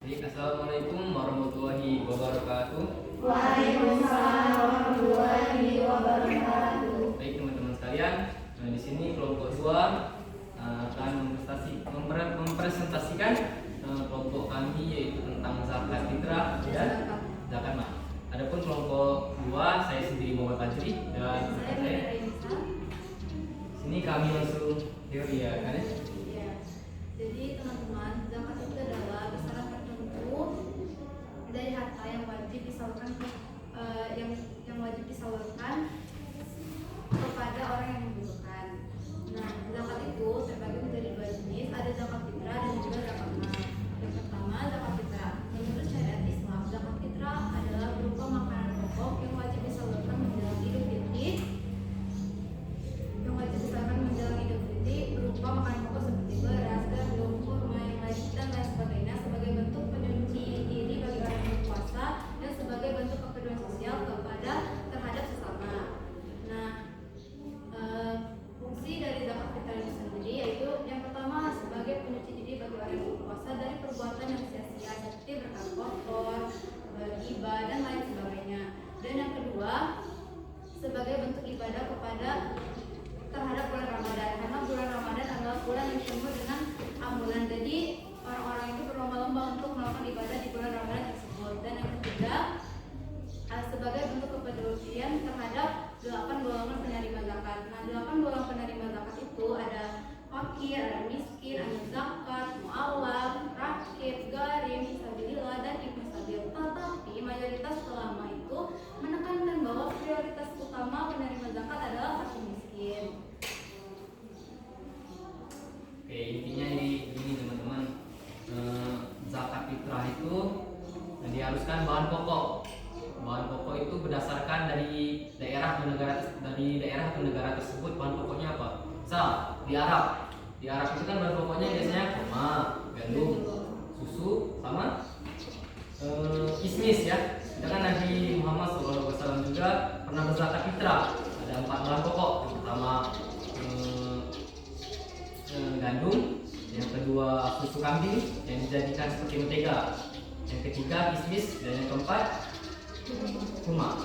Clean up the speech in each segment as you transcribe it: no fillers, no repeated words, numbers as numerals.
Baik, assalamualaikum warahmatullahi wabarakatuh. Waalaikumsalam warahmatullahi wabarakatuh. Baik teman-teman sekalian, di sini kelompok 2 akan mempresentasikan kelompok kami yaitu tentang zakat fitrah dan zakat mal. Adapun kelompok 2 saya sendiri Muhammad Fajri dan saya. Sini kami langsung teori ya kan ya? Ya. Jadi teman-teman, zakat itu adalah besaran tertentu dari harta yang wajib disalurkan yang wajib disalurkan kepada orang yang membutuhkan. Nah, zakat itu terbagi menjadi 2 jenis, ada zakat fitrah dan juga zakat mal. Yang pertama, zakat fitrah. Menurut syariat Islam, zakat fitrah adalah berupa makanan pokok yang wajib disalurkan menjelang Idul Fitri. Berupa makanan pokok seperti beras, gandum, kurma, yang lain dan lain sebagainya sebagai bentuk penyuci diri bagi orang yang berpuasa dan sebagai bentuk kepedulian sosial terhadap sesama. Nah, fungsi dari zakat fitrah itu sendiri yaitu yang pertama sebagai penyuci diri bagi orang yang berpuasa dari perbuatan yang sia-sia seperti berkata kotor, ghibah dan lain sebagainya. Dan yang kedua sebagai bentuk ibadah terhadap bulan Ramadan, karena bulan Ramadan adalah bulan yang penuh dengan amalan. Jadi orang-orang itu berlomba-lomba untuk melakukan ibadah di bulan Ramadan tersebut. Dan yang ketiga sebagai bentuk kepedulian terhadap 8 golongan penerima zakat. Nah, 8 golongan penerima zakat itu ada fakir, ada miskin, ada zakat, mu'alaf, rakib, garim, fisabilillah dan ibnu sabil. Tetapi mayoritas ulama itu menekankan bahwa prioritas utama penerima zakat adalah fakir miskin. Oke, intinya ini teman-teman, zakat fitrah itu diharuskan bahan pokok. Bahan pokok itu berdasarkan dari daerah atau negara tersebut. Bahan pokoknya apa? Misal di Arab itu kan bahan pokoknya biasanya kurma, gandum, susu, sama kismis ya. Sedangkan Nabi Muhammad SAW juga pernah berzakat fitrah. Ada 4 bahan pokok. Yang pertama gandum, yang kedua susu kambing yang dijadikan seperti mentega, yang ketiga kismis, dan yang keempat kurma.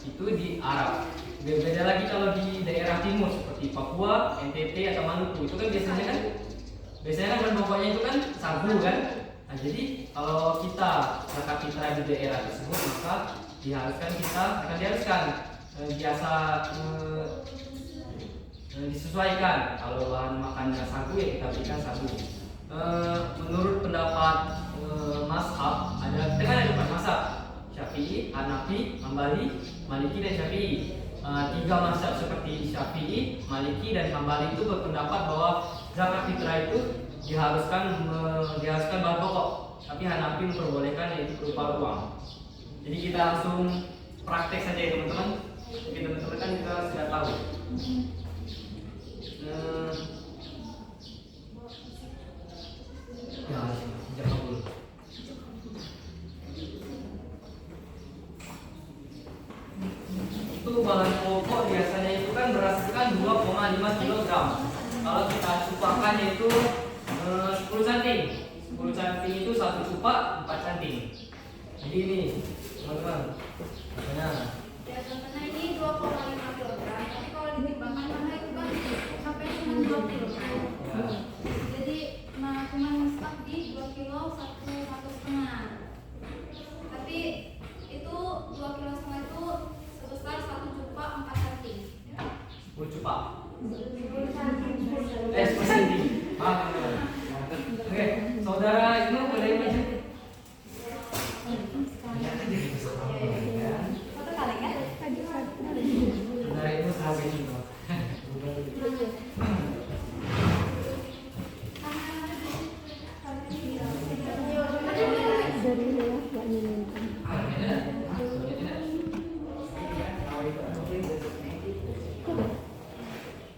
Itu di Arab. Beda lagi kalau di daerah timur seperti Papua, NTT atau Maluku. Itu kan biasanya kan bahan pokoknya itu kan sagu kan. Nah, jadi kalau kita zakat fitrah di daerah tersebut maka diharuskan biasa disesuaikan. Kalau bahan makannya sagu ya kita berikan sagu. Menurut pendapat mazhab kita kan ada 4 mazhab: Syafi'i, Hanafi, Hambali, Maliki dan Syafi'i. 3 mazhab seperti Syafi'i, Maliki dan Hambali itu berpendapat bahwa zakat fitrah itu diharuskan bahan pokok, tapi Hanafi memperbolehkan yaitu berupa uang. Jadi kita langsung praktek saja ya teman-teman. Oke, teman-teman kan kita sudah tahu. Jangan dulu. Itu bahan pokok biasanya itu kan beras itu kan 2,5 kg. Kalau kita cupakkan yaitu 10 cm. 10 cm itu 1 cupak 4 cm. Jadi ini teman-teman. Ya, contohnya ini 2,5 kg. Tapi kalau ditimbangkan mana itu kan sampai cuma 2 kg. Ya. Jadi cuma stak di 2 kg 1,5. Tapi itu 2 kg setengah itu sebesar 1 cupak 4 cm. 10 cupak. 10 cm. 10 cm. Maaf. Oke, saudara Ibnu boleh maju. Satu kali kan? Saudara Ibnu sama begini.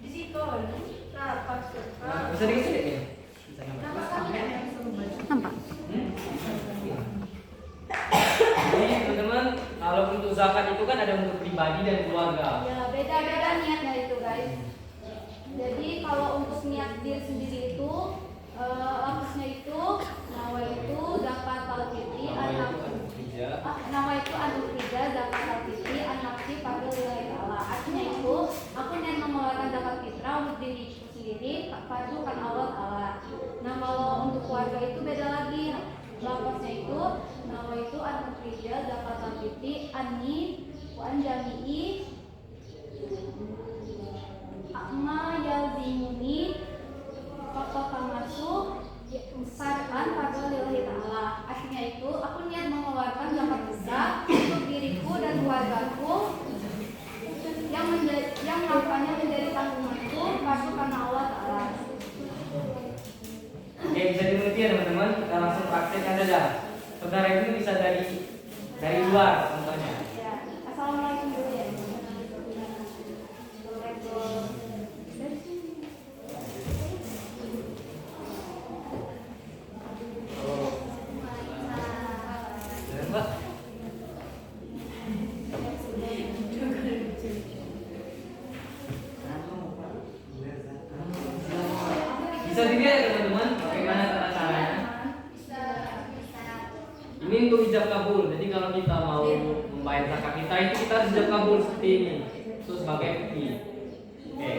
Di situ. Nah, pas. Bisa dikasih ya? Nampak. Jadi teman-teman, kalau untuk zakat itu kan ada untuk pribadi dan keluarga. Ya, beda-beda niatnya itu guys. Jadi kalau untuk niat diri sendiri itu lapusnya itu nawa itu zakat seperti ani, wan jami'i, akma yalzimuni, kotoka masuk, sar'an fardhu lillahi ta'ala. Artinya itu, aku niat mengeluarkan zakat fitrah untuk diriku dan keluargaku yang melakukannya menjadi tanggunganku fardu karena Allah Ta'ala. Oke, bisa dimengerti ya teman-teman. Kita langsung praktekkan saja. Saudara itu bisa dari luar contohnya. Ya, assalamualaikum dulu ya. Mbak. Bisa dilihat ya teman-teman bagaimana tata caranya. Ini untuk ijab kabul. Jadi kalau kita mau membayar zakat kita itu kita harus ijab kabul seperti ini. Itu sebagai bukti. Oke,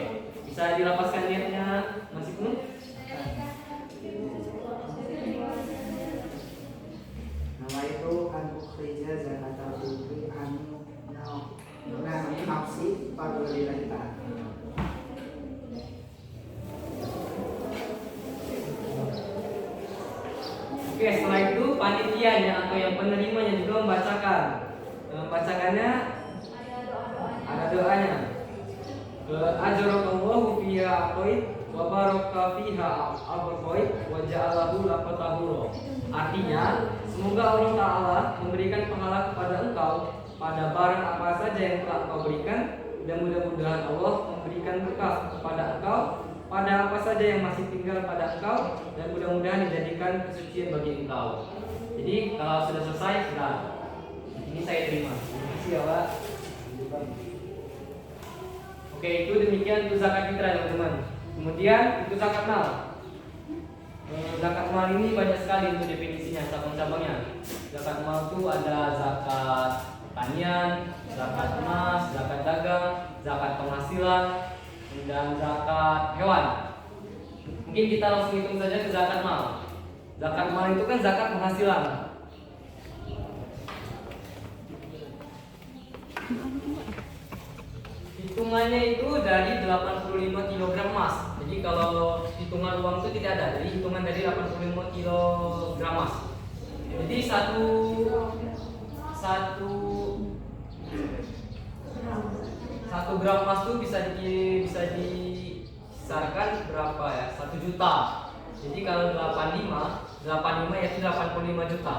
bisa dilapaskan niatnya Mas Ibnu? Nama itu an ukhrija zakatal fitri anu nafsi fardhu lillahi ta'ala. Oke, setelah itu panitianya atau yang penerimanya juga membacakannya ada doanya. Ajrakallahu fiha aqaid wa baraka fiha abqaid wa ja'alahu laqatahura. Artinya, semoga Allah Ta'ala memberikan pahala kepada engkau pada barang apa saja yang telah engkau berikan, dan mudah-mudahan Allah memberikan berkah kepada engkau pada apa saja yang masih tinggal pada engkau, dan mudah-mudahan dijadikan kesucian bagi engkau. Jadi kalau sudah selesai, sudah. Ini saya terima. Terima kasih ya Pak. Oke, itu demikian untuk zakat fitrah teman-teman. Kemudian untuk zakat mal. Zakat mal ini banyak sekali untuk definisinya, cabang-cabangnya. Zakat mal itu ada zakat pertanian, zakat emas, zakat dagang, zakat penghasilan, dan zakat hewan. Mungkin kita langsung hitung saja ke zakat mal. Zakat mal itu kan zakat penghasilan. Hitungannya itu dari 85 kg emas. Jadi kalau hitungan uang itu tidak ada. Jadi hitungan dari 85 kg emas. Jadi satu gram emas itu bisa disarkan berapa ya? 1 juta. Jadi kalau 85 yaitu 85 juta.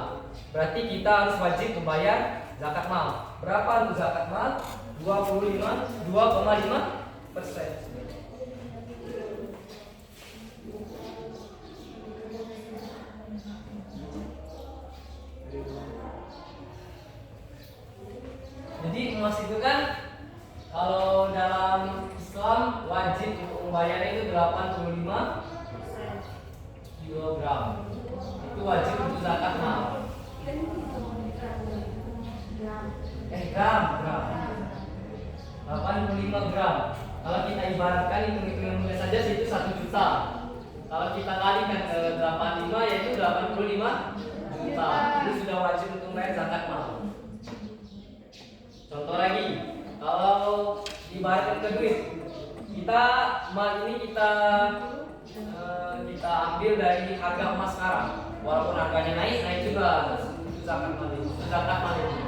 Berarti kita harus wajib membayar zakat mal. Berapa untuk zakat mal? 2,5%. Jadi emas itu kan kalau dalam Islam wajib untuk membayarnya itu 85 kg. Itu wajib untuk zakat mal. Gram. 85 gram. Kalau kita ibaratkan hitung-hitungan mudah saja itu 1 juta. Kalau kita kalikan ke 85 yaitu 85 juta. Itu sudah wajib untuk bayar zakat mal. Contoh lagi, kalau ibaratkan ke duit, kita mal ini kita ambil dari harga emas sekarang. Walaupun harganya naik juga itu zakat mal ini.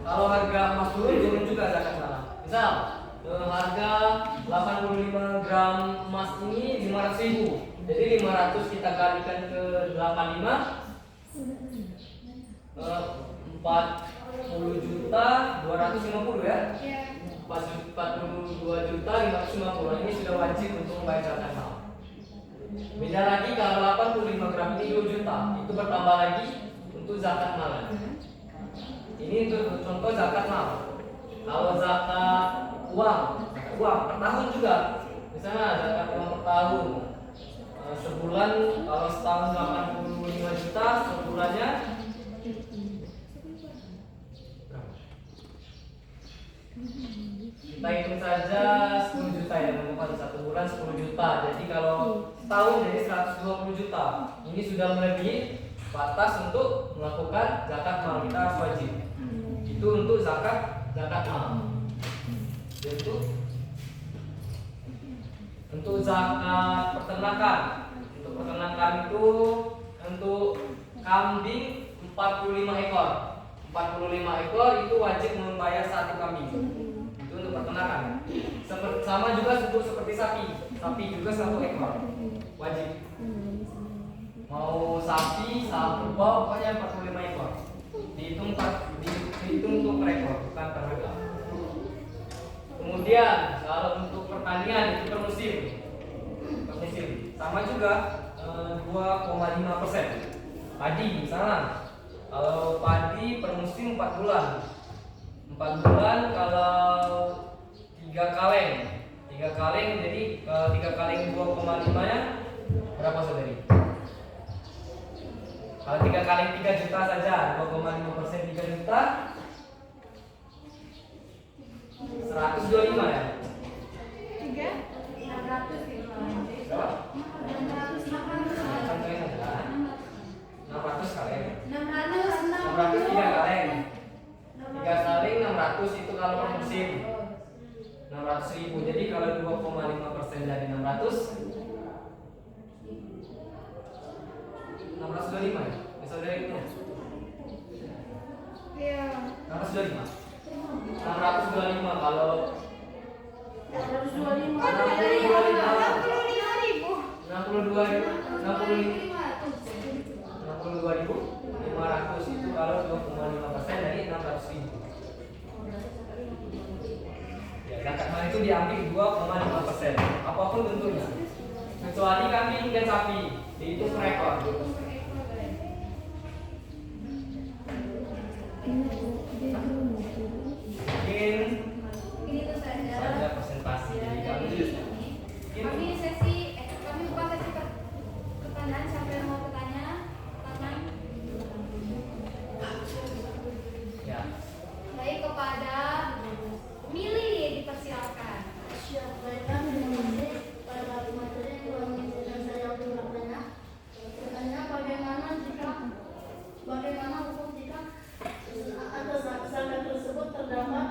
Kalau harga emas turun juga zakat mal. Misal harga 85 gram emas ini 500.000. Jadi 500 kita kalikan ke 85 40 juta 250 ya. 42 juta 550. Ini sudah wajib untuk membayar zakat mal. Beda lagi kalau 85 gram ini 2 juta, itu bertambah lagi untuk zakat mal. Ini untuk contoh zakat mal. Kalau zakat uang per tahun juga. Misalnya zakat uang per tahun. Sebulan kalau setahun 85 juta, sebulannya kita hitung saja 10 juta ya teman-teman. Satu bulan 10 juta. Jadi kalau setahun jadi 120 juta. Ini sudah melebihi batas untuk melakukan zakat mal, kita harus wajib. Itu untuk zakat mal. Dan untuk zakat peternakan. Untuk peternakan itu untuk kambing 45 ekor. 45 ekor itu wajib membayar 1 kambing. Itu untuk peternakan. Sama juga seperti sapi. Sapi juga 1 ekor. Wajib. Mau sapi, kerbau, pokoknya 45 ekor. Dihitung untuk per ekor, bukan per harga. Kemudian kalau untuk pertanian itu per musim. Sama juga 2,5%. Padi misalnya, kalau padi per musim 4 bulan. 4 bulan kalau 3 kaleng. 3 kaleng jadi 3 kaleng 2,5 nya berapa saudari? Kalau 3 kaleng 3 juta saja, 2,5% 3 juta 125 ya? 600 Berapa? contohnya saja 600 kaleng 600 3 kaleng 3 kaleng 600 itu kalau per musim 600.000. Jadi kalau 2,5% dari 600 625 ya? Saudara itu Iya. 625 625 kalau 625. 62.500 itu kalau 2,5% dari 600.000. Ya, zakat mal itu diambil 2,5%, apapun bentuknya, kecuali kambing dan sapi, dihitung per ekor. Mungkin Ini tuh saja presentasi dari kami. Kami sesi kami buka sesi pertanyaan. Siapa yang mau bertanya? Tangan. Ya. Baik, kepada Mili dipersilakan. Siapkan dengan pada materi yang saya bertanya. Bertanya bagaimana hukum jika ada zakat tersebut terdapat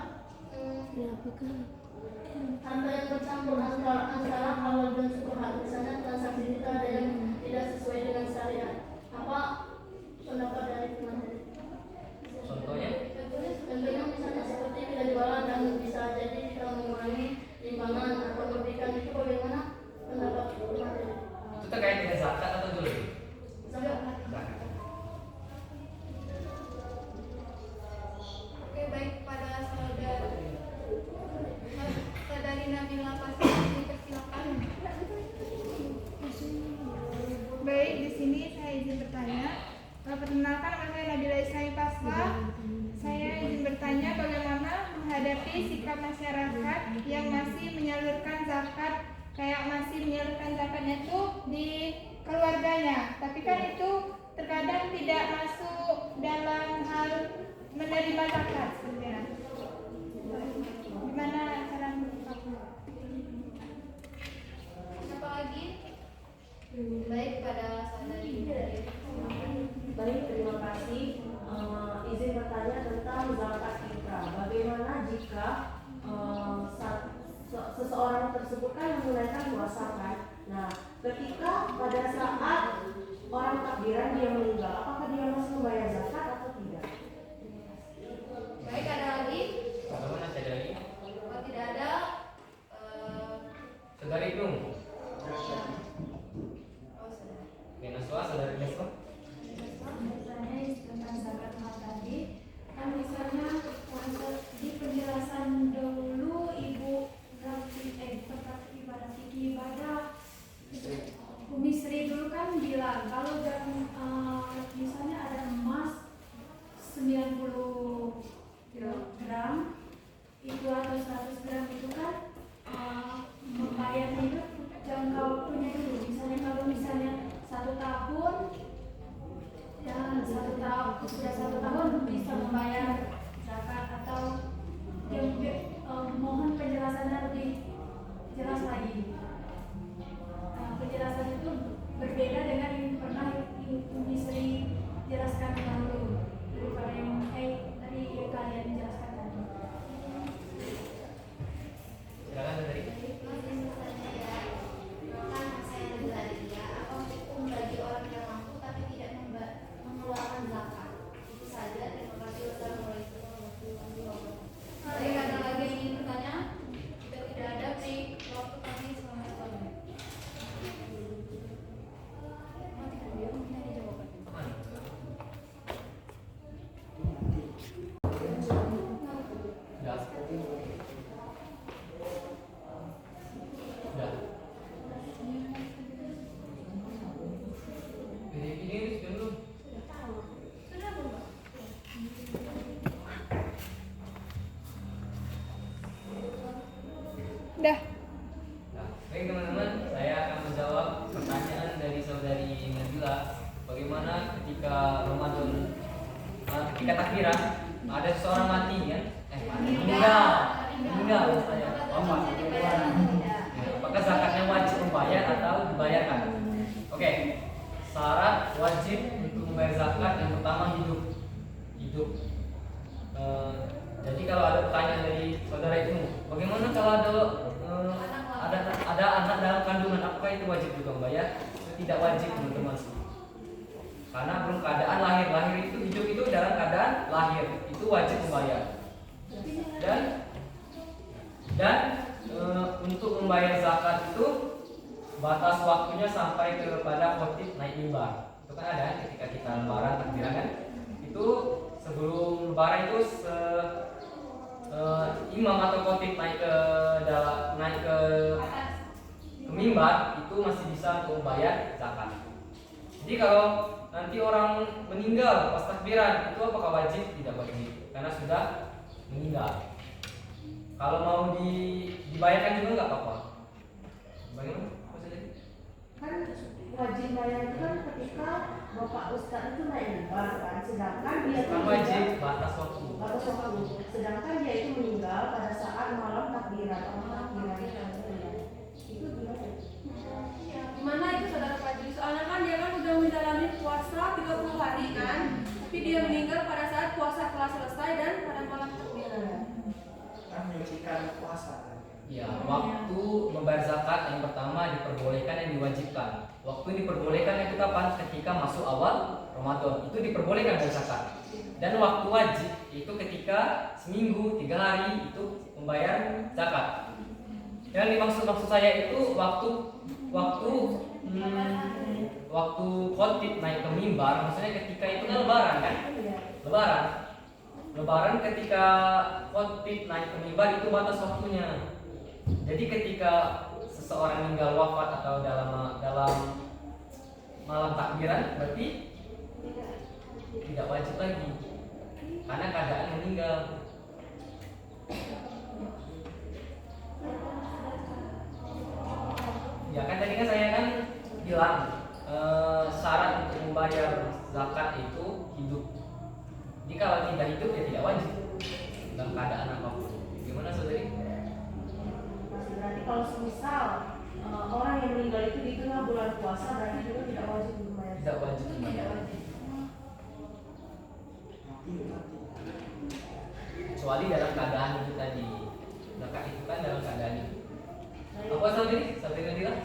harta yang bercampur antara halal dan syubhat. Misalnya transaksi kita ada yang tidak sesuai dengan syariat. Apa pendapat dari materi? Contohnya? Contohnya misalnya seperti bila jualan dan bisa jadi kita mengurangi timbangan atau memberikan, itu bagaimana pendapat materi? Itu terkait dengan zakat atau jual? Zakat. Zakat. Oke, baik, pada saudari Nabila Pasir dipersilakan. Baik, di sini saya izin bertanya. Perkenalkan, nama saya Nabila Islami Pasla. Saya izin bertanya bagaimana menghadapi sikap masyarakat yang masih menyalurkan zakat, kayak masih menyalurkan zakatnya itu di keluarganya, tapi kan itu terkadang tidak masuk dalam hal menerima zakat sebenarnya. Gimana cara menyikapinya? Siapa lagi? Baik, pada saudari. Baik, terima kasih. Izin bertanya tentang zakat fitrah. Bagaimana jika seseorang tersebut kan menunaikan puasa kan? Nah, ketika pada saat orang takbiran dia meninggal, apakah dia masih membayar zakat atau tidak? Baik, ada lagi? Bagaimana saudari? Kalau tidak ada, Saudari Nung. oh, saudari. Naswa, saudari Naswa. Bertanya tentang zakat mal tadi, kan misalnya di penjelasan dahulu Ibu tempat ibadah fikih ibadah Umi Sri dulu kan bilang kalau dalam Dah. Nah, baik teman-teman, saya akan menjawab pertanyaan dari saudari Nadila. Bagaimana ketika Ramadan, ketika takbiran ada seseorang mati kan? Meninggal saya. Apakah zakatnya wajib membayar atau dibayarkan? Oke, syarat wajib untuk membayar zakat yang pertama hidup. Jadi kalau ada pertanyaan dari saudara itu, bagaimana kalau ada anak dalam kandungan, apakah itu wajib juga membayar? Itu tidak wajib teman-teman. Karena belum keadaan lahir itu hidup itu dalam keadaan lahir itu wajib membayar. Dan untuk membayar zakat itu batas waktunya sampai kepada khotib naik mimbar. Itu kan ada ketika kita lebaran takbiran kan? Itu sebelum lebaran itu imam atau khotib naik ke mimbar itu masih bisa untuk membayar zakat. Jadi kalau nanti orang meninggal pas takbiran itu apakah wajib? Tidak wajib karena sudah meninggal. Kalau mau dibayarkan juga nggak apa-apa. Bagaimana? Kan wajib bayar itu kan ketika Bapak Ustadz itu naik mimbar kan, sedangkan dia Bukan wajib, batas waktu. Sedangkan dia itu meninggal pada saat malam takbiran. Itu gimana? Gimana itu saudara Fajri? Soalnya kan dia kan udah menjalani puasa 30 hari kan, tapi dia meninggal pada saat puasa telah selesai dan pada malam takbiran. Kan menyucikan puasa. Ya, waktu membayar zakat yang pertama diperbolehkan yang diwajibkan. Waktu yang diperbolehkan itu kapan? Ketika masuk awal Ramadan itu diperbolehkan bayar zakat. Dan waktu wajib itu ketika seminggu 3 hari itu membayar zakat. Yang dimaksud saya itu waktu khotib naik ke mimbar, maksudnya ketika itu kan lebaran kan? Lebaran ketika khotib naik ke mimbar itu batas waktunya. Jadi ketika seseorang meninggal wafat atau dalam malam takbiran berarti tidak wajib lagi karena keadaan meninggal. Ya kan tadi kan saya kan bilang syarat untuk membayar zakat itu hidup. Jadi kalau tidak hidup ya tidak wajib dalam keadaan apapun. Gimana saudari? Berarti kalau semisal orang yang meninggal itu di tengah bulan puasa berarti juga tidak wajib membayar. Tidak wajib membayar. Kecuali dalam keadaan itu tadi. Zakat itu kan dalam keadaan itu. Apa saudari? Saudari Nadila?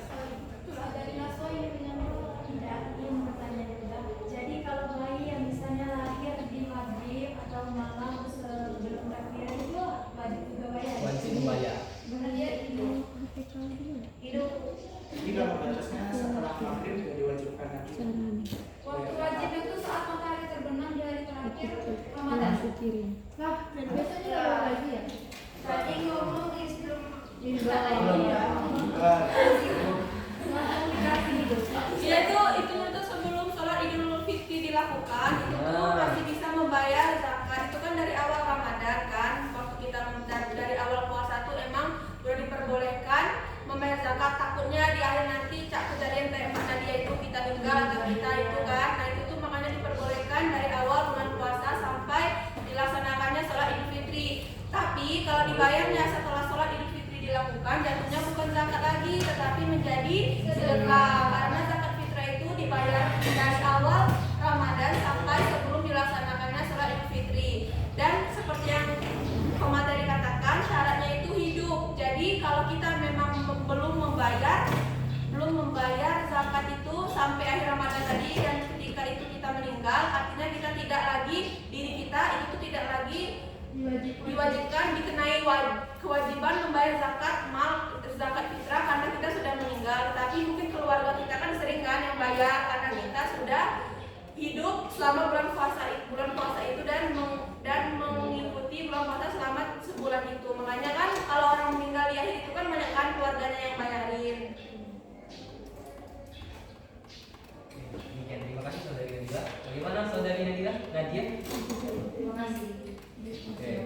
Dari Naswa ini menyambung tidak ingin bertanya juga. Jadi kalau bayi yang misalnya lahir di maghrib atau malam sebelum takbiran itu wajib juga bayar. Wajib membayar. Karena dia hidup. Jadi kalau batasnya setelah maghrib tidak diwajibkan lagi. Waktu wajib itu saat matahari terbenam di hari terakhir Ramadan. Nah, dan biasanya nggak ada lagi ya? Tadi ngomong di sebelum Itu sebelum sholat Idul Fitri dilakukan itu tuh masih bisa membayar zakat. Itu kan dari awal Ramadan kan, waktu kita dari awal puasa tuh emang udah diperbolehkan membayar zakat. Takutnya di akhir nanti kejadian kayak Mbak Nadia itu kita tinggal atau kita itu kan. Nah itu tuh makanya diperbolehkan dari awal bulan puasa sampai dilaksanakannya sholat Idul Fitri. Tapi kalau dibayarnya setelah sholat Idul Fitri dilakukan, jatuhnya bukan zakat lagi tetapi menjadi sedekah, karena zakat fitrah itu dibayar dari awal Ramadan sampai sebelum dilaksanakannya sholat Idul Fitri. Dan seperti yang pemateri katakan, syaratnya itu hidup. Jadi kalau kita memang belum membayar zakat itu sampai akhir Ramadan tadi, dan ketika itu kita meninggal, artinya kita tidak lagi, diri kita itu tidak lagi diwajibkan dikenai kewajiban membayar zakat fitrah karena kita sudah meninggal. Tapi mungkin keluarga kita kan sering kan yang bayar karena kita sudah hidup selama bulan puasa itu dan mengikuti bulan puasa selama sebulan itu. Makanya kan kalau orang meninggal di akhir itu kan banyak kan keluarganya yang bayarin. Demikian, terima kasih saudari Nadila. Bagaimana saudari Nadia? Terima kasih. Oke.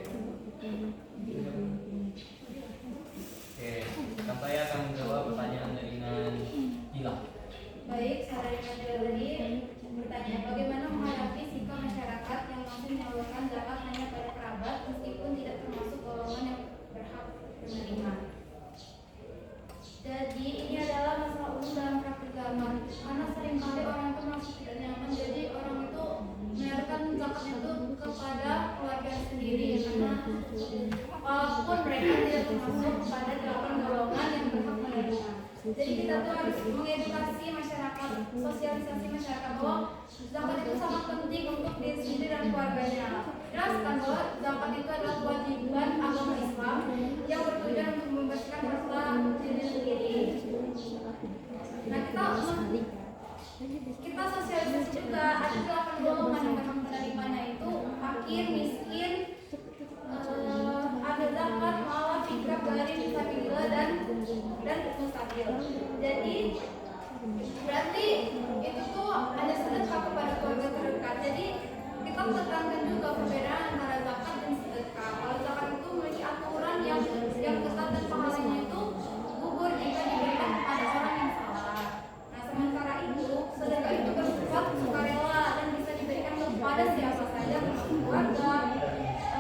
Jadi kita tuh harus mengedukasi masyarakat, sosialisasi masyarakat bahwa zakat itu sangat penting untuk diri sendiri dan keluarganya. Jelaskan bahwa zakat itu adalah kewajiban agama Islam yang bertujuan untuk membebaskan harta diri sendiri. Nah, kita sosialisasi juga ada 8 golongan yang memang penerimanya itu fakir, miskin, amil zakat, mualaf, fikrah, garim, fisabilillah dan mustaqil. Jadi berarti itu tuh ada sedekah kepada keluarga terdekat. Jadi kita menekankan juga perbedaan antara zakat dan sedekah. Kalau zakat itu memiliki aturan yang ketat dan pahalanya itu gugur jika diberikan kepada orang yang salah. Nah, sementara itu sedekah itu bersifat sukarela dan bisa diberikan kepada siapa saja termasuk keluarga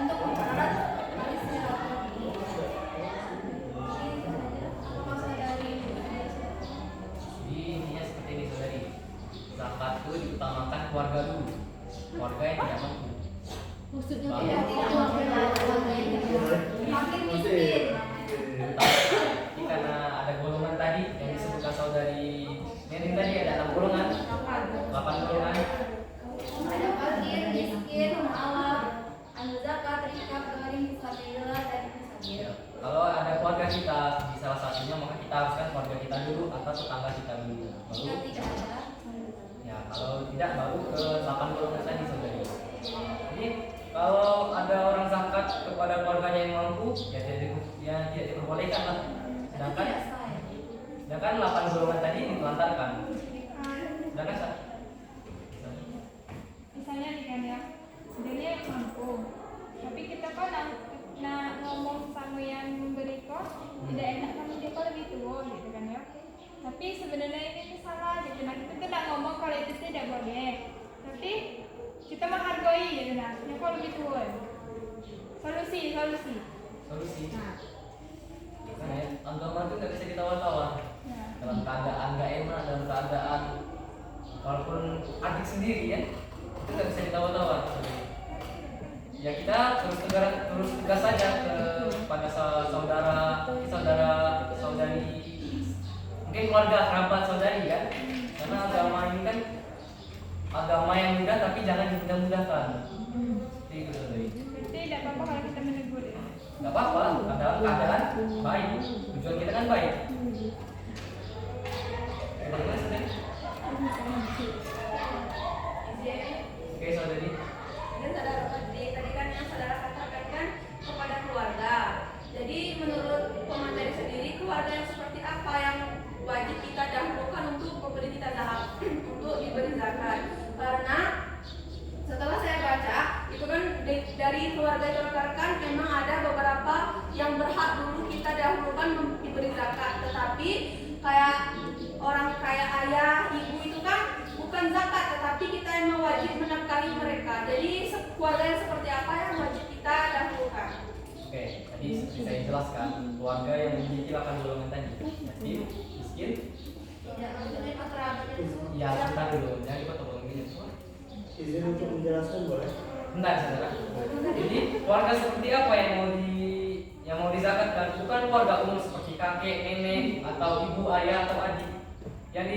untuk mempererat tali silaturahmi. Jadi intinya seperti ini saudari, zakat itu diutamakan keluarga dulu, keluarga yang tidak mampu. Maksudnya Baru makin miskin. Jadi karena ada golongan tadi yang disebutkan saudari Nerin tadi, ada 6 golongan, 8 golongan. Ada fakir, miskin, mualaf, amil zakat, rikab, garim, fisabilillah dan musafir. Ya, kalau ada keluarga kita di salah satunya, maka kita haruskan keluarga kita dulu atau tetangga kita dulu. Jika Baru tidak ada, ya, kalau tidak baru ke 8 golongan tadi saudari. Jadi kalau ada orang zakat kepada keluarganya yang mampu, ya tidak diperbolehkan lah. Sedangkan tidak sah. 8 golongan tadi ditelantarkan. Sedangkan Misalnya nih kan ya, sebenarnya mampu, tapi kita kan nak ngomong sama yang memberi kos, tidak enak sama dia kok lebih tua gitu kan ya. Tapi sebenarnya ini salah gitu. Nah, kita tidak ngomong kalau itu tidak boleh, tapi kita menghargai gitu. Nah, yang kok lebih tua. Solusi. Nah, karena agama itu nggak bisa ditawar-tawar. nah. Dalam keadaan nggak enak, dalam keadaan walaupun adik sendiri ya, itu nggak bisa ditawar-tawar. Ya kita terus tegas saja kepada saudari, mungkin keluarga, kerabat, saudari kan. Karena agama ini kan agama yang mudah, tapi jangan dimudah-mudahkan. Seperti itu saudari. Berarti tidak apa-apa kalau kita menegur ya. Gak apa-apa, dalam keadaan baik. Tujuan kita kan baik. Bagaimana saudari? Oke saudari. Dan saudara tadi kan yang saudara katakan kan kepada keluarga. Jadi menurut pemateri sendiri, keluarga yang seperti apa yang wajib kita dahulukan untuk memberi kita zakat, untuk diberi zakat? Karena setelah saya baca itu kan dari keluarga itu rekan memang ada beberapa yang berhak dulu kita dahulukan diberi zakat, tetapi kayak orang kayak ayah, ibu itu kan bukan zakat, tetapi kita emang wajib menafkahi mereka. Jadi keluarga yang seperti apa yang wajib kita dahulukan? Oke, tadi seperti saya jelaskan, keluarga yang memiliki 8 golongan tadi, yatim, miskin. tidak maksudnya kerabat itu. Ya, sebentar dulu, jangan dipotong gini. Izin untuk menjelaskan boleh? Bentar, saudara. Jadi keluarga seperti apa yang mau dizakatkan? Bukan keluarga umum seperti kakek, nenek, atau ibu, ayah, atau adik. Yang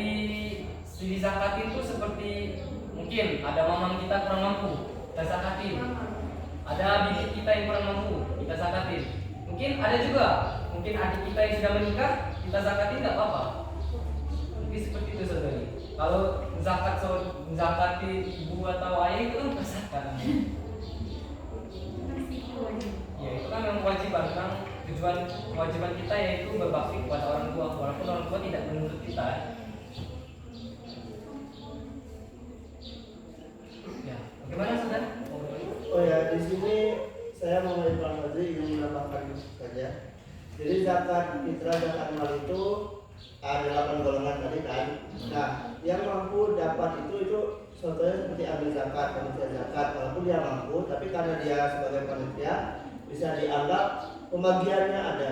dizakatin itu seperti mungkin ada mamang kita kurang mampu, kita zakatin. Ada bibi kita yang kurang mampu, kita zakatin. Mungkin ada juga, mungkin adik kita yang sudah menikah, kita zakatin nggak apa-apa. Mungkin seperti itu saudari. Kalau zakati ibu atau ayah itu kan zakat. Ya itu kan memang kewajiban, kan tujuan kewajiban kita yaitu berbakti kepada orang tua, walaupun orang tua tidak menuntut kita. Ya, bagaimana saudara? Oh ya, di sini saya mau menginformasi ingin menambahkan saja. Jadi zakat fitrah zakat mal itu ada 8 golongan tadi kan. Nah, yang mampu dapat itu contohnya seperti ambil zakat, panitia zakat. Walaupun dia mampu, tapi karena dia sebagai panitia bisa dianggap pembagiannya ada.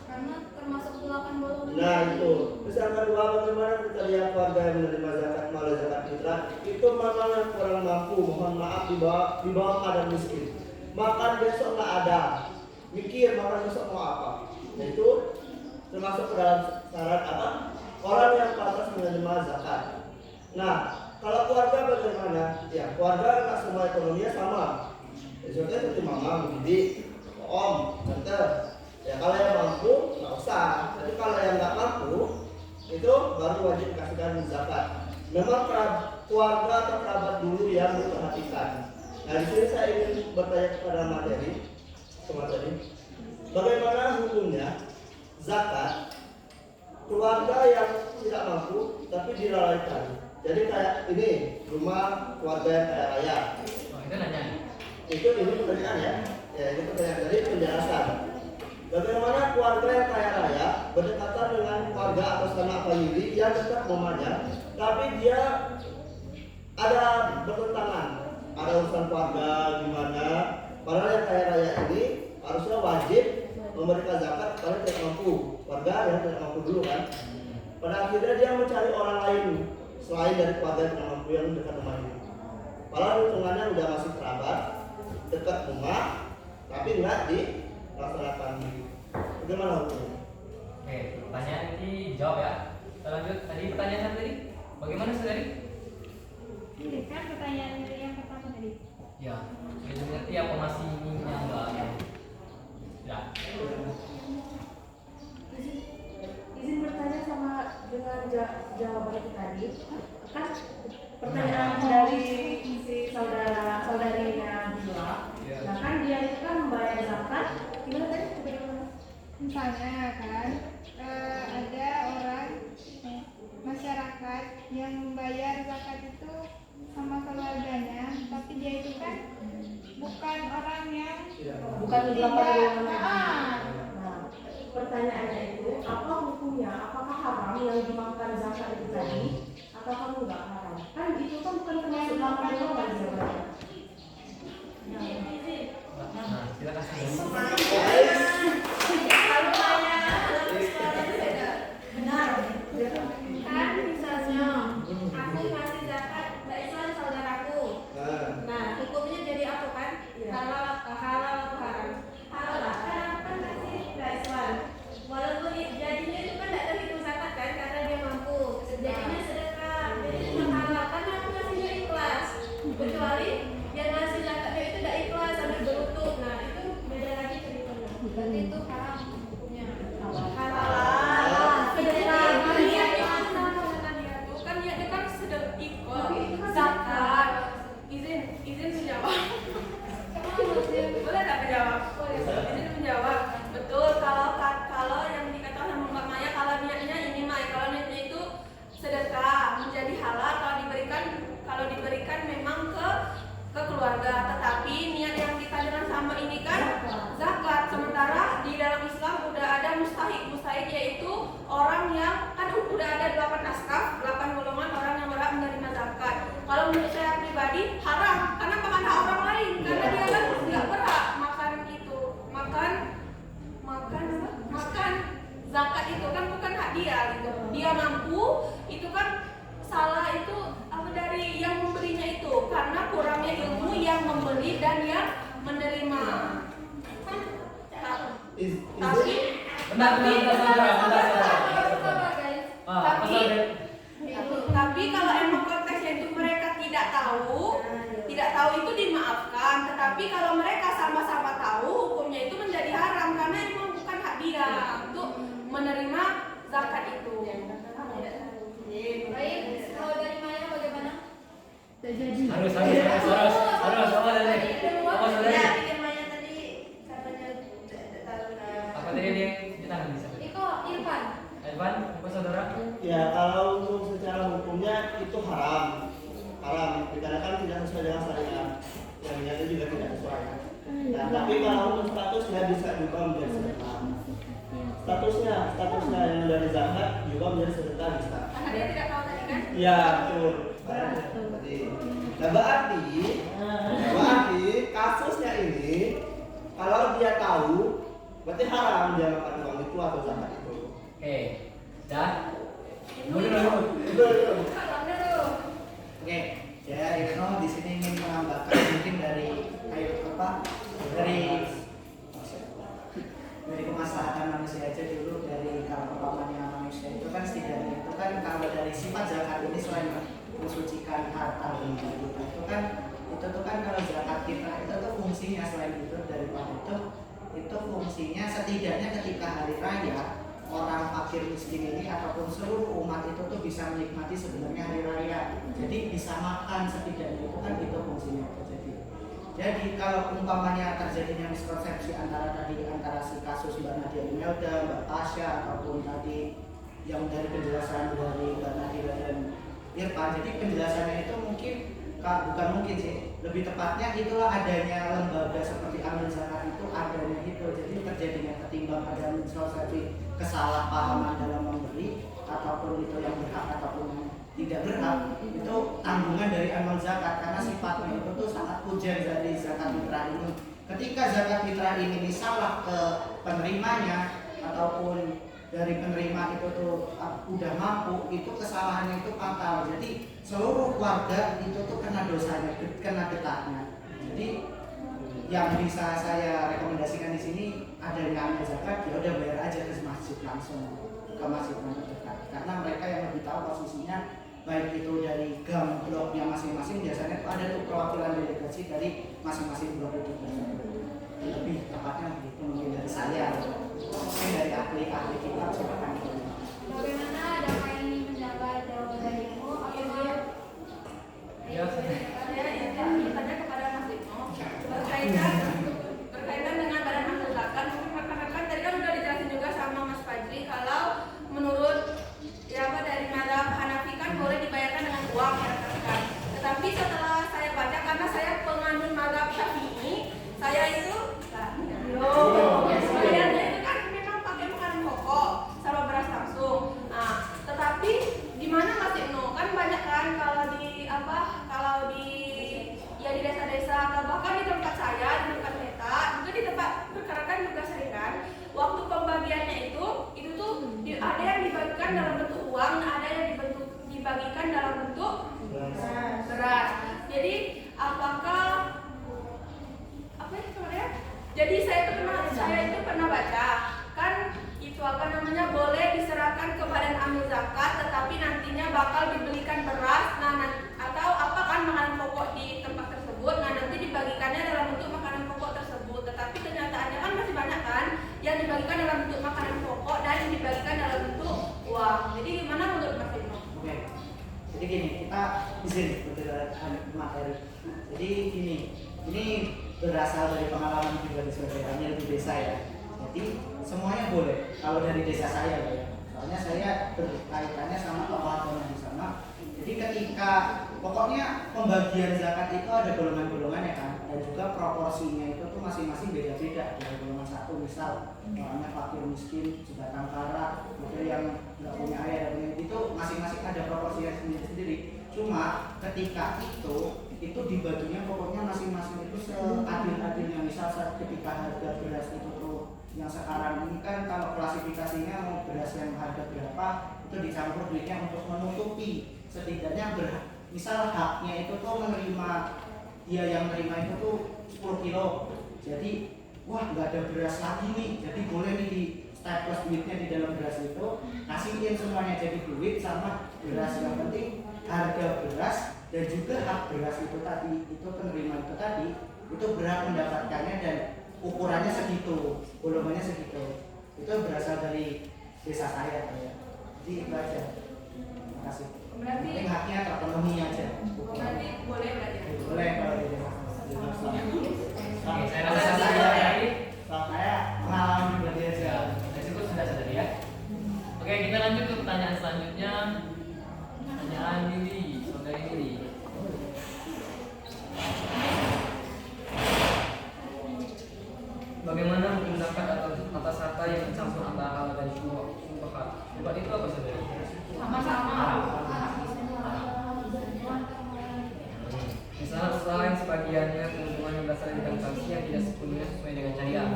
Karena termasuk 8 golongan. Nah itu. Terus yang kedua, bagaimana kita lihat keluarga yang menerima zakat mal zakat fitrah itu memang yang kurang mampu, mohon maaf di bawah keadaan miskin. Makan besok nggak ada, mikir makan besok mau apa. Nah itu termasuk dalam syarat apa? orang yang pantas menerima zakat. Nah, kalau keluarga bagaimana? Ya, keluarga nggak semua ekonominya sama. Contohnya seperti mama, bibi, om, tante. Ya kalau yang mampu nggak usah. Tapi kalau yang nggak mampu itu baru wajib kasihkan zakat. Memang keluarga atau kerabat dulu yang diperhatikan. Nah di sini saya ingin bertanya kepada materi, bagaimana hukumnya zakat keluarga yang tidak mampu tapi dilalaikan. Jadi kayak ini rumah keluarga yang kaya raya. Oh, itu nanya. Ini pertanyaan ya. Ya ini pertanyaan dari penjelasan. Bagaimana keluarga yang kaya raya berdekatan dengan keluarga atau sanak famili yang dekat rumahnya, tapi dia ada bertentangan, ada urusan keluarga gimana? Padahal yang kaya raya ini harusnya wajib memberikan zakat kepada tidak mampu, keluarga yang tidak mampu dulu kan. Pada akhirnya dia mencari orang lain selain dari keluarga yang tidak mampu yang dekat rumah ini. Padahal hitungannya udah masih kerabat, dekat rumah, tapi enggak dilaksanakan. Bagaimana hukumnya? Oke, pertanyaan ini jawab ya. Kita lanjut. Tadi pertanyaan apa tadi? Bagaimana saudari? Ini kan pertanyaan dari yang pertama tadi. Ya, belum ngerti apa masih ininya enggak? Ya. Izin bertanya sama dengan jawaban itu tadi. Kan pertanyaan dari si saudarinya Bila. Nah kan dia itu kan membayar zakat. Gimana tadi? Misalnya kan ada orang masyarakat yang membayar zakat itu sama keluarganya, tapi dia itu kan bukan orang yang Bukan 8 golongan. Ah. Nah, pertanyaannya itu apa hukumnya? Apakah haram yang dimakan zakat itu tadi? Atau enggak haram? Kan itu kan bukan termasuk 8 golongan sebenarnya. Nah, silakan. Benar. Kan misalnya aku ngasih zakat Mbak Islam saudaraku. Nah, hukumnya jadi apa kan? Halal atau haram? Halal lah. Kenapa ngasih Mbak Islam? Walaupun jadinya itu kan tidak terhitung zakat kan karena dia mampu. Jadinya sedekah. Jadi halal karena aku ngasihnya ikhlas. Kecuali yang ngasih zakatnya itu tidak ikhlas sampai berutut. Nah, itu beda lagi ceritanya. Berarti itu haram hukumnya. Halal. Zakat. Izin menjawab. Boleh nggak menjawab? Izin menjawab. Betul. Kalau yang dikatakan sama Mbak Maya, kalau niatnya ini Maya, kalau niatnya itu sedekah menjadi halal kalau diberikan memang ke keluarga. Tetapi niat yang dikatakan sama ini kan zakat. Sementara di dalam Islam udah ada mustahik yaitu orang yang kan udah ada 8 asnaf, 8 golongan orang yang berhak menerima zakat. Kalau menurut saya pribadi haram karena kepada orang lain karena dia kan nggak berhak makan zakat itu kan bukan hak dia gitu. Dia mampu itu kan salah itu apa dari yang memberinya itu karena kurangnya ilmu yang memberi dan yang menerima. Tapi kalau emang konteksnya itu mereka tidak tahu itu dimaafkan. Tetapi kalau mereka sama-sama tahu, hukumnya itu menjadi haram karena emang bukan hak dia untuk menerima zakat itu. Baik, kalau dari Maya bagaimana? Harus. Apa saudari? Ya, bikin Maya tadi katanya Apa tadi dia ditahan bisa? Iko, Irfan. Irfan, apa saudara? Ya kalau untuk secara hukumnya itu haram dikarenakan tidak sesuai dengan syariat, yang niatnya juga tidak sesuai. Nah, tapi kalau untuk statusnya bisa juga menjadi sedekah. Statusnya yang dari zakat juga menjadi sedekah bisa. karena dia tidak tahu tadi kan? Ya betul. Tadi. Nah berarti kasusnya ini kalau dia tahu berarti haram dia makan uang itu atau zakat itu. Oke. Dan dulu. Oke, saya Irno di sini ingin menambahkan mungkin dari kemaslahatan manusia aja dulu dari kalau umpamanya manusia itu kan setidaknya itu dari sifat zakat ini selain mensucikan harta benda kita itu tuh kan kalau zakat fitrah itu tuh fungsinya selain itu daripada itu fungsinya setidaknya ketika hari raya orang fakir miskin ini ataupun seluruh umat itu tuh bisa menikmati sebenarnya hari raya, jadi bisa makan setidaknya itu kan itu fungsinya itu. Jadi kalau umpamanya terjadinya miskonsepsi antara si kasus Mbak Nadia Imelda, Mbak Tasya ataupun tadi yang dari penjelasan dari Mbak Nadia dan Irfan, jadi penjelasannya itu bukan mungkin sih, lebih tepatnya itulah adanya lembaga seperti amil zakat itu adanya itu, jadi terjadinya ketimbang ada miskonsepsi kesalahpahaman dalam memberi ataupun itu yang berhak ataupun yang tidak berhak, itu tanggungan dari amal zakat karena sifatnya itu tuh sangat pujian dari zakat fitrah ini. Ketika zakat fitrah ini salah ke penerimanya ataupun dari penerima itu tuh udah mampu, itu kesalahannya itu fatal. Jadi seluruh warga itu tuh kena dosanya, kena getahnya. Jadi yang bisa saya rekomendasikan di sini adanya amal zakat, ya udah bayar aja ke masjid langsung, ke masjid yang terdekat. Karena mereka yang lebih tahu posisinya, baik itu dari gang bloknya masing-masing, biasanya ada tuh perwakilan delegasi dari masing-masing blok itu. Lebih tepatnya begitu mungkin dari saya, mungkin dari ahli-ahli kitab silakan. Bagaimana adakah ini mendapat jawaban darimu? Ya, Saya ingin bertanya kepada Mas Ibnu berkaitan dengan badan amil zakat. Mungkin rekan-rekan tadi kan udah dijelasin juga sama Mas Fajri kalau menurut dari mazhab Hanafi kan boleh dibayarkan dengan uang ya rekan-rekan. Tetapi setelah saya baca, karena saya penganut mazhab Syafi'i, saya itu bayarnya itu kan memang pakai makanan pokok sama beras langsung. Nah, tetapi di mana Mas Ibnu? Kan banyak kan kalau di desa-desa atau bahkan di tempat saya, di tempat Meta, juga di tempat rekan-rekan juga sering kan. Waktu pembagiannya itu tuh ada yang dibagikan dalam bentuk uang, ada yang dibagikan dalam bentuk beras. Jadi apakah Jadi saya itu pernah baca kan itu boleh diserahkan ke badan amil zakat, tetapi nantinya bakal dibelikan beras, atau apa kan makanan pokok di tempat tersebut. Nah, nanti dibagikannya dalam bentuk makanan pokok tersebut. Tetapi kenyataannya kan masih banyak kan yang dibagikan dalam bentuk makanan pokok dan yang dibagikan dalam bentuk uang. Jadi gimana menurut Mas Ibnu? Oke. Jadi gini, kita izin berbicara materi. Jadi ini berasal dari pengalaman pribadi saya, hanya di desa ya. Jadi semuanya boleh. Kalau dari desa saya ya, soalnya saya berkaitannya sama tokoh yang di sana. Jadi ketika pokoknya pembagian zakat itu ada golongan-golongannya kan, dan juga proporsinya itu tuh masing-masing beda-beda. Dari golongan satu misal orangnya fakir miskin, sebatang kara, ada yang nggak punya ayah dan punya itu masing-masing ada proporsinya sendiri-sendiri. Cuma ketika itu dibaginya pokoknya masing-masing itu seadil-adilnya. Misal ketika harga beras itu tuh yang sekarang ini kan kalau klasifikasinya mau beras yang harga berapa itu dicampur duitnya untuk menutupi setidaknya misal haknya itu tuh menerima, dia yang menerima itu tuh 10 kilo, jadi wah nggak ada beras lagi nih, jadi boleh nih di staples duitnya di dalam beras itu, kasihin semuanya jadi duit sama beras. Yang penting harga beras dan juga hak beras itu tadi, itu penerima itu tadi itu berhak mendapatkannya dan ukurannya segitu, volumennya segitu. Itu berasal dari desa saya ya. Jadi itu aja. Terima kasih. Berarti haknya terpenuhi aja. Berarti boleh berarti. Boleh kalau di desa. Oke, saya rasa tadi saya pengalaman pribadi aja. Cukup sudah ya. Oke, kita lanjut ke pertanyaan selanjutnya. Pertanyaan Lili, saudari Lili. Bagaimana hukum zakat atas harta yang mencampur antara halal dan syubhat? Syubhat itu apa saudari? Sama-sama. Misalnya usaha yang sebagiannya keuntungan yang berasal dari transaksi yang tidak sepenuhnya sesuai dengan syariat.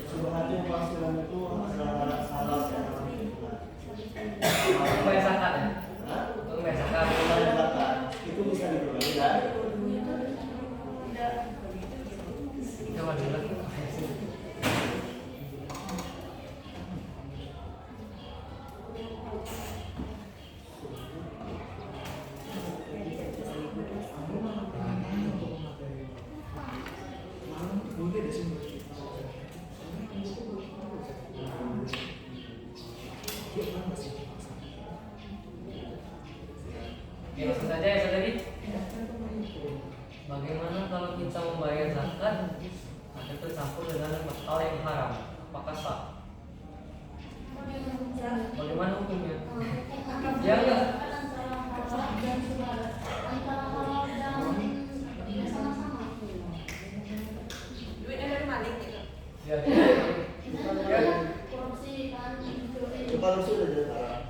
Syubhat itu penghasilan itu halal ya. Bayar zakat ya? Bayar zakat. Bayar zakat itu bisa dibeli ya. Bagaimana kalau kita membayar zakat ada tercampur dengan hal yang haram? Apakah sah? Bagaimana hukumnya? Ya enggak? Duitnya dari maling gitu. Ya. Itu kalau sudah jadi haram.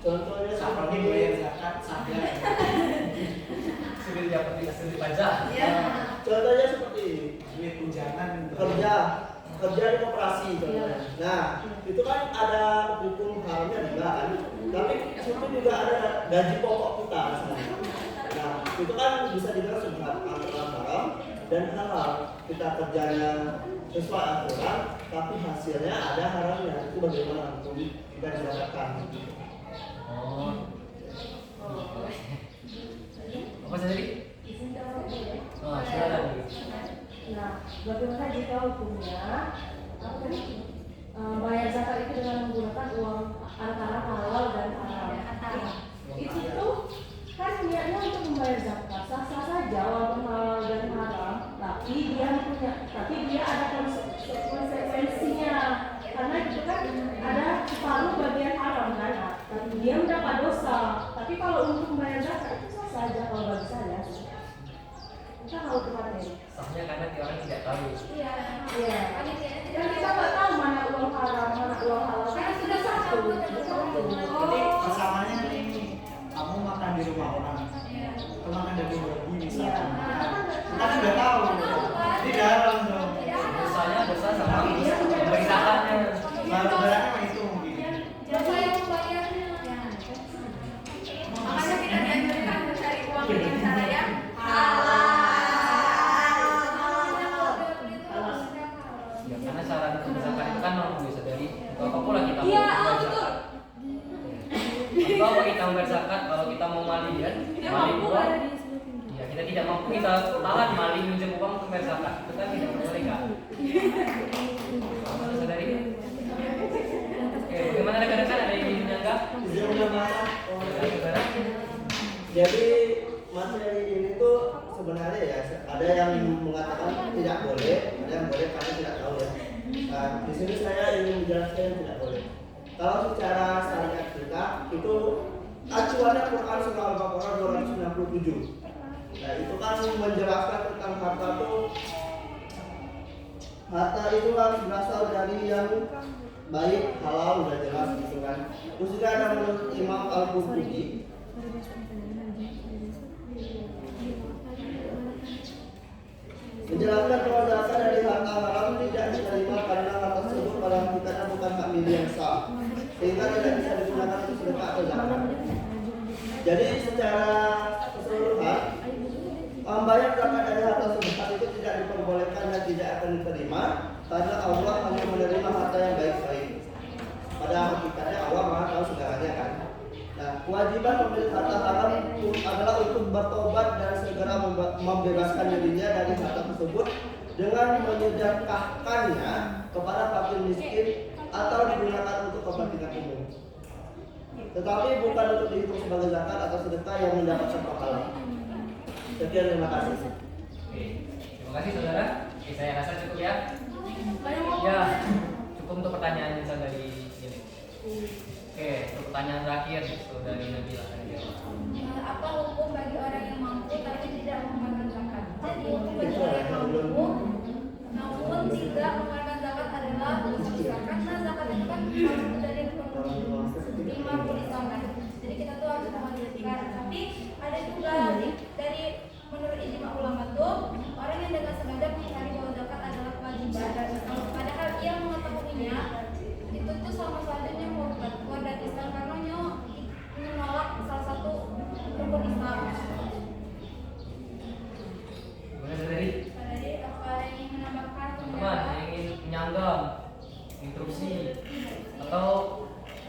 Contohnya Seperti seperti bayar zakat sadar. Sudah dapat dikasih pajak. Iya. contohnya seperti ini. Duit tunjangan. kerja di koperasi contohnya. Nah, itu kan ada hukum haramnya juga kan. Tapi itu juga ada gaji pokok kita misalnya. Nah, itu kan bisa dibilang sebenarnya antara haram dan halal. Kita kerjanya sesuai aturan, tapi hasilnya ada haramnya. Itu bagaimana hukum kita didapatkan? Oh. Apa tadi? Oh, silakan. Nah, bagaimana jika hukumnya bayar zakat itu dengan menggunakan uang antara halal dan haram? Itu tuh kan niatnya untuk membayar zakat, sah-sah saja walaupun halal dan haram, tapi dia ada konsekuensinya, karena itu kan ada separuh bagian haram kan, tapi dia mendapat dosa. Tapi kalau untuk membayar zakat itu sah saja kalau bagi saya. Kita tahu tempatnya. Sahnya karena orang tidak tahu. Iya. Dan kita nggak tahu mana uang haram, mana uang halal. Karena sudah satu. Jadi kesamaannya ini, kamu makan di rumah orang, atau makan dari lagi misalnya. Kita kan udah tahu, ini dalam dong. Dosanya dosa sama memberi zakatnya. Barang-barangnya itu mungkin. Jasa yang membayarnya. Makanya kita dianjurkan mencari uang dengan cara yang halal. Ya, karena syarat untuk zakat itu kan memang bisa dari apa pula kita mau Iya, membayar betul. zakat. Atau apa kita membayar zakat kalau kita mau maling ya, Tidak maling mampu uang. ada di sebelah Ya, kita tidak mampu kita tahan maling minjem uang untuk bayar zakat. Itu kan tidak boleh kan? Apa saudari? Oke, bagaimana rekan-rekan ada yang ingin menyanggah? Izin menambahkan. Ya, saudara. Jadi materi ini tuh sebenarnya ya ada yang mengatakan tidak boleh, ada yang boleh karena tidak tahu ya. Nah, di sini saya ingin menjelaskan yang tidak boleh. Kalau secara syariat kita itu acuannya Quran surah Al-Baqarah 267. Nah, itu kan menjelaskan tentang harta itu harus berasal dari yang baik, halal, udah jelas gitu kan. Terus juga ada menurut Imam Al-Qurtubi menjelaskan bahwa zakat dari harta haram tidak diterima karena harta tersebut pada hakikatnya bukan hak milik yang sah, sehingga tidak bisa digunakan untuk sedekah atau zakat. Jadi secara keseluruhan membayar zakat dari harta sedekah itu tidak diperbolehkan dan tidak akan diterima karena Allah hanya menerima harta yang baik-baik. Pada hakikatnya Allah Maha tahu segalanya kan. Nah, kewajiban pemilik harta haram adalah untuk bertobat dan segera membebaskan dirinya dari harta tersebut dengan menyedekahkannya kepada fakir miskin atau digunakan untuk kepentingan umum. Tetapi bukan untuk dihitung sebagai zakat atau sedekah yang mendapatkan pahala. Sekian, terima kasih. Oke, terima kasih saudara. Oke, saya rasa cukup ya. Ya, cukup untuk pertanyaan misal dari ini. Oke, untuk pertanyaan terakhir itu dari Nabila. Apa hukum bagi orang yang mampu tapi tidak mengeluarkan zakat? Jadi hukum bagi orang yang mampu namun tidak mengeluarkan zakat adalah dosa besar. Karena zakat itu kan harus dari lima Islam kan. Jadi kita tuh harus mewajibkan. Tapi ada juga dari menurut ijma ulama tuh orang yang dengan sengaja mencari bahwa zakat adalah kewajiban. Padahal dia mengetahuinya itu tuh sama saja murtad keluar dari Islam karena menolak salah satu rukun Islam. Gimana saudari? Jadi apa yang ingin menambahkan? Teman-teman yang ingin menyanggah instruksi atau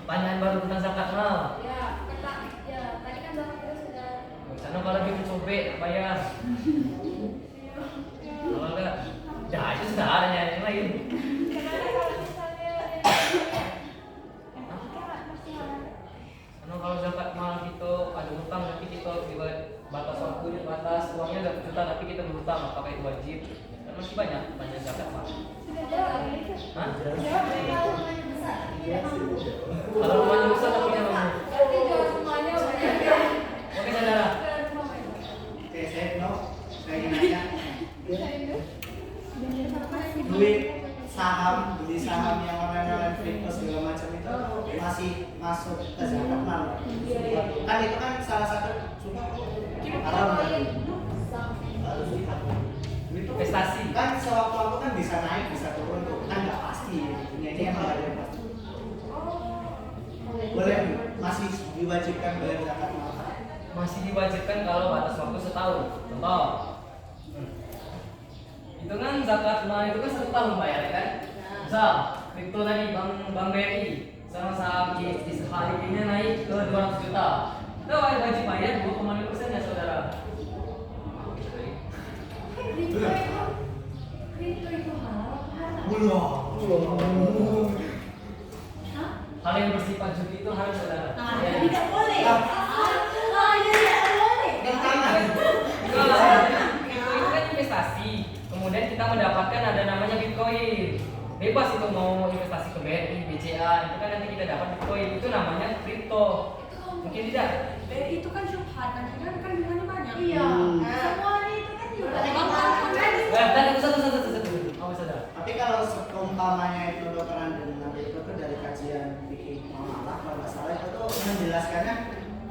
pertanyaan baru tentang zakat mal? Ya, kata ya tadi kan zakat itu sudah. Sana kalau dia mencobek apa ya? Kalau enggak, dah itu sudah ada yang lain. Karena kalau zakat mal itu ada hutang tapi kita batas waktunya, batas uangnya 1 juta tapi kita berhutang, apakah itu wajib? Dan masih banyak zakat mal. Hah? Kalau rumahnya besar tapi punya rumah. Oke saudara. Oke, saya ingin nanya. Beli saham yang online crypto segala macam itu masih masuk ke zakat mal. Kan itu kan salah satu haram kan? Investasi. Kan sewaktu-waktu kan bisa naik, bisa turun tuh. Kan nggak pasti. Ini emang ada yang pasti. Boleh masih diwajibkan bayar zakat mal? Masih diwajibkan kalau batas waktu setahun. Contoh. Itu kan zakat mal itu kan 1 tahun bayar ya kan? Misal kripto tadi Bank BRI sama saham ISG-nya naik ke 200 juta. Kita wajib bayar 2,5% ya saudara. Kripto itu halal apa haram? Belum. Hal yang bersifat judi itu harus saudara. Tidak boleh. Tidak boleh. Kripto itu kan investasi. Kemudian kita mendapatkan ada namanya Bitcoin. Bebas itu mau investasi ke BRI, BCA, itu kan nanti kita dapat Bitcoin. Itu namanya kripto. Mungkin tidak? Itu kan syubhat, nanti kan kandungannya banyak. Iya. Semuanya itu kan juga. Dan satu. Apa saudara? Tapi kalau seumpamanya itu dokteran dengan itu tuh dari kajian bikin malah kalau nggak salah itu tuh menjelaskannya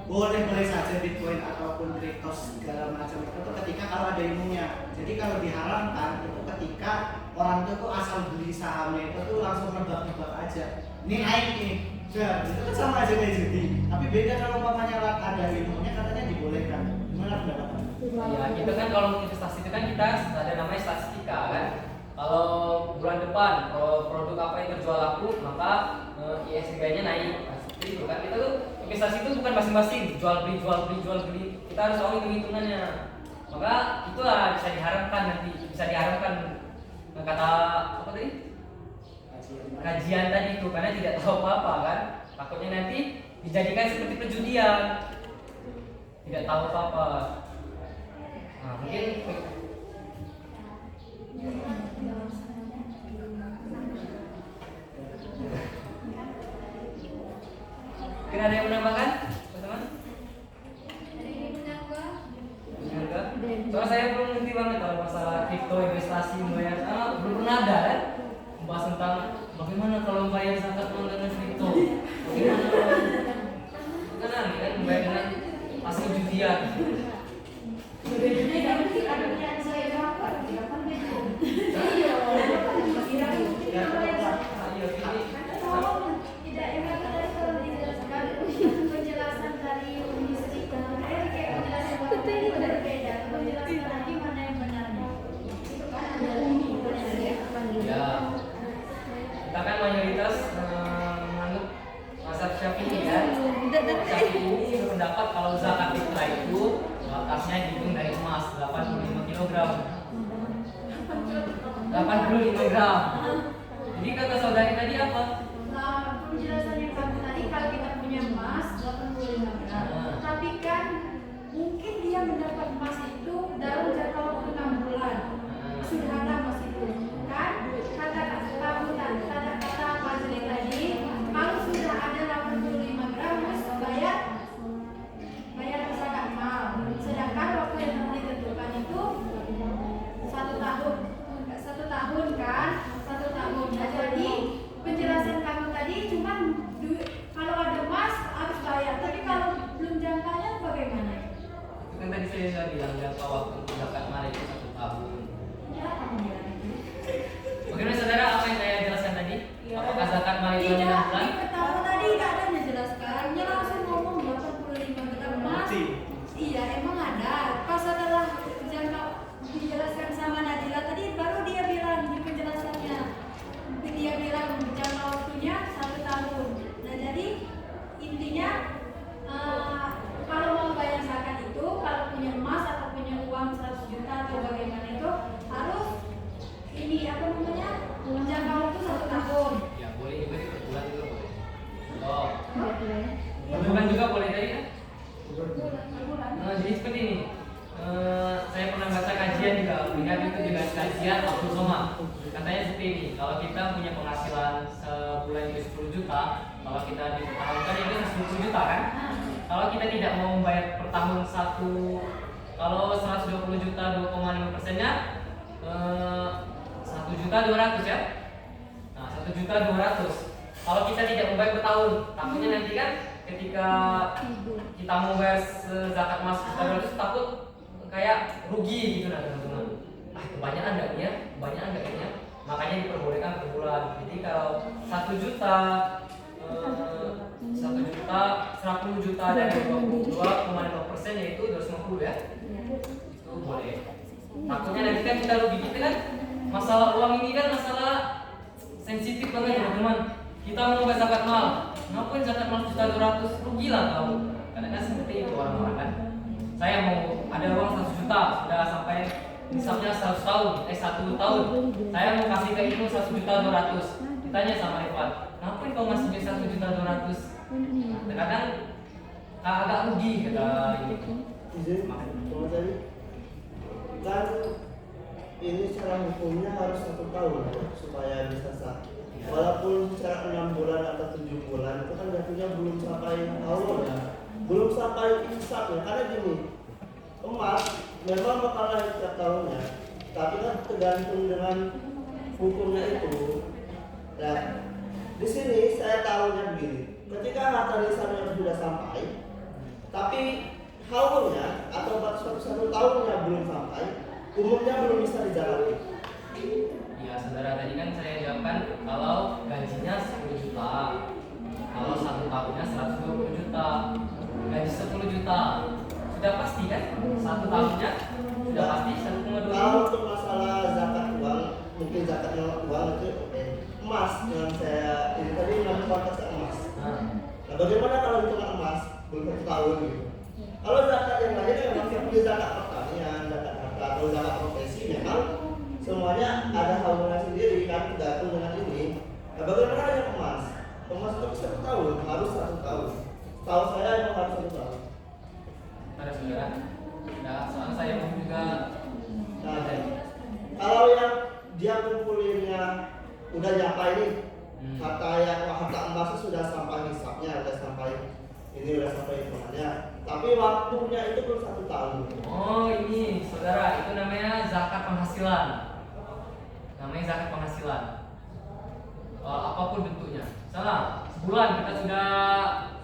boleh saja Bitcoin ataupun kripto segala macam itu tuh ketika kalau ada ilmunya. Jadi kalau diharamkan itu ketika orang tuh asal beli sahamnya itu tuh langsung nebak-nebak aja. Ini naik nih. Nah, itu kan sama aja kayak judi. Tapi beda kalau umpamanya ada ilmunya katanya dibolehkan. Gimana pendapatnya? Ya, itu kan kalau investasi itu kan kita ada namanya statistika kan. Kalau bulan depan produk apa yang terjual laku, maka ISG-nya naik. Nah, seperti itu kan. Kita tuh investasi itu bukan masing-masing jual beli. Kita harus tahu hitung-hitungannya. Maka itulah bisa diharamkan kata apa tadi? Kajian tadi itu karena tidak tahu apa-apa kan. Takutnya nanti dijadikan seperti perjudian. Tidak tahu apa-apa. Nah, mungkin ada yang menambahkan, teman-teman? Enggak. Soalnya saya belum ngerti banget kalau masalah kripto, investasi, membayar, belum pernah ada kan? Membahas tentang bagaimana kalau membayar zakat dengan kripto, bagaimana kan membayar dengan hasil judian. Penjelasan dari Universitas penjelasan berbeda. Penjelasan lagi mana yang benarnya? Itu kan ada Ya, kita kan mayoritas menganut mazhab Syafi'i ya. Syafi'i ini berpendapat kalau zakat fitrah itu batasnya dihitung dari emas 85 kg. 85 gram. Jadi kata saudari tadi apa? Penjelasan yang kamu tadi kalau kita punya emas 85 gram. Tapi kan mungkin dia mendapat emas itu dalam jangka waktu 6 bulan. Sudah ada emas itu. Kan kata Fazli tadi kalau sudah ada 85 gram harus bayar zakat mal. Sedangkan waktu yang telah ditentukan itu 1 tahun. 1 tahun kan? 1 tahun. Nah, jadi penjelasan kamu tadi cuma kalau ada emas harus bayar. Tapi kalau belum jangkanya bagaimana? Itu kan tadi saya sudah bilang jangka waktu zakat mal itu 1 tahun. Ya, kamu bilang itu. Bagaimana saudara apa yang saya jelaskan tadi? Apakah zakat mal itu 5 Tidak, bulan? di pertama tadi tidak ada menjelaskan. Dia langsung ngomong 85 gram emas. Iya, emang ada. Pas setelah jangka dijelaskan sama Nadila tadi baru dia bilang di penjelasannya. Dia bilang jangka waktunya 1 tahun. Nah, jadi intinya kalau mau bayar zakat itu kalau punya emas atau punya uang 100 juta atau bagaimana itu harus ini apa namanya jangka waktu 1 tahun. Ya boleh juga di per bulan juga boleh. itu dengan kajian Abdul Somad. Katanya seperti ini, kalau kita punya penghasilan sebulan itu 10 juta, kalau kita dipertahankan itu 10 juta kan? Kalau kita tidak mau membayar per tahun kalau 120 juta 2,5%-nya 1.200.000 ya. Nah, 1.200.000. Kalau kita tidak membayar per tahun, takutnya nanti kan ketika kita mau bayar zakat emas 1.200 takut kayak rugi gitu nah teman-teman. Kebanyakan enggak ya? Kebanyakan enggak ya? Makanya diperbolehkan per bulan. Jadi kalau 1 juta 110 juta dan 22,5% yaitu 250 ya. Itu boleh. Takutnya nanti kan kita rugi kita kan. Masalah uang ini kan masalah sensitif banget teman-teman. Kita mau bayar zakat mal, ngapain zakat mal 1.200 rugi lah kau. Karena kan seperti itu orang-orang kan. Saya mau ada uang 1 juta sudah sampai misalnya 100 tahun, 1 tahun. Saya mau kasih ke ibu 1.200.000. Ditanya sama Irfan, ngapain kau ngasih 1.200.000? Terkadang agak rugi kata ibu. Izin, kalau tadi kan ini secara hukumnya harus 1 tahun supaya bisa sah. Walaupun secara 6 bulan atau 7 bulan itu kan jatuhnya belum sampai haul ya, belum sampai hisab ya. Karena gini, emas memang bakal naik setiap tahunnya, tapi kan tergantung dengan hukumnya itu. Dan di sini saya tahunya begini, ketika harta nisannya sudah sampai, tapi haulnya atau batas 1 tahunnya belum sampai, umurnya belum bisa dijawab. Ya saudara, tadi kan saya jawabkan kalau gajinya 10 juta, kalau 1 tahunnya 120 juta, gaji 10 juta, sudah pasti kan? 1 tahunnya sudah pasti 1,2 juta. Kalau untuk masalah zakat uang, mungkin zakat uang itu oke. Emas yang saya ini tadi ngambil konteksnya emas. Nah, bagaimana kalau hitungan emas belum 1 tahun gitu? Kalau zakat yang lain yang masih punya zakat pertanian, zakat harta atau zakat profesi memang semuanya ada haulnya sendiri kan, tergantung dengan ini. Nah, bagaimana yang emas? Emas itu 1 tahun, harus 1 tahun. Tahu saya yang harus 1 tahun. Ada saudara? Nah, soalnya saya mau juga. Nah, kalau yang dia kumpulinnya udah nyampe ini, harta emas sudah sampai hisapnya, udah sampai hitungannya, tapi waktunya itu belum 1 tahun. Oh ini saudara, itu namanya zakat penghasilan. Namanya zakat penghasilan. Apapun bentuknya. Salah, sebulan kita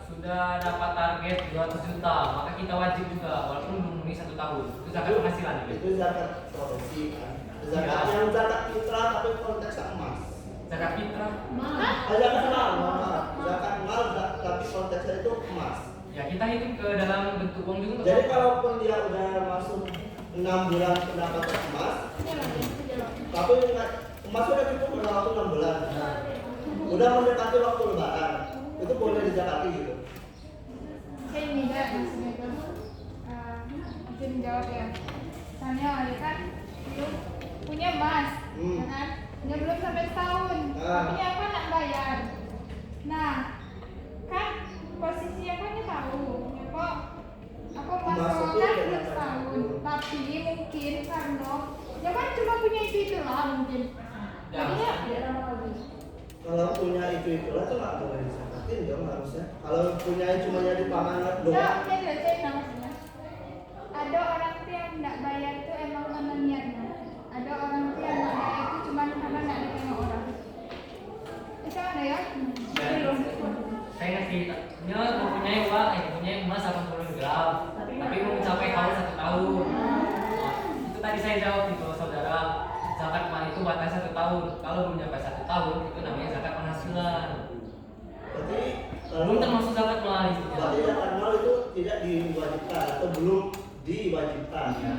sudah dapat target 200 juta, maka kita wajib juga walaupun belum memenuhi 1 tahun. Itu zakat penghasilan gitu. Itu zakat profesi kan. Zakat yang zakat fitrah tapi konteksnya emas. Zakat fitrah. Zakat mal, zakat mal tapi konteksnya itu emas. Ya kita hitung ke dalam bentuk uang juga. Jadi kalaupun dia udah masuk 6 bulan pendapatan emas, tapi emas udah cukup pada waktu 6 bulan. Udah mendekati waktu lebaran, itu boleh dizakati gitu. Saya ini enggak maksudnya itu izin jawab ya. Misalnya ya kan belum punya emas, ya kan? Ya belum sampai setahun, tapi apa nak bayar? Nah, kan posisinya kan dia tahu, ya kok aku masuk kan belum setahun, tapi mungkin karena ya kan cuma punya itu lah mungkin. Jadi ya tidak lama lagi. Kalau punya itulah tuh nggak boleh disakatin dong harusnya. Kalau punya cuma jadi panganan doang. Nah, saya jelasin maksudnya. Ada orang tuh yang tidak bayar itu emang karena niatnya. Ada orang tuh yang tidak bayar itu cuma karena tidak ditengok orang. Itu ada ya? Saya ngasih mempunyai emas 80 gram, tapi mau mencapai haul 1 tahun. Nah, itu tadi saya jawab itu saudara. Zakat mal itu batas 1 tahun. Kalau belum sampai 1 tahun itu namanya zakat penghasilan. Berarti Belum termasuk zakat mal itu. Berarti zakat mal itu tidak diwajibkan atau belum diwajibkan. Ya.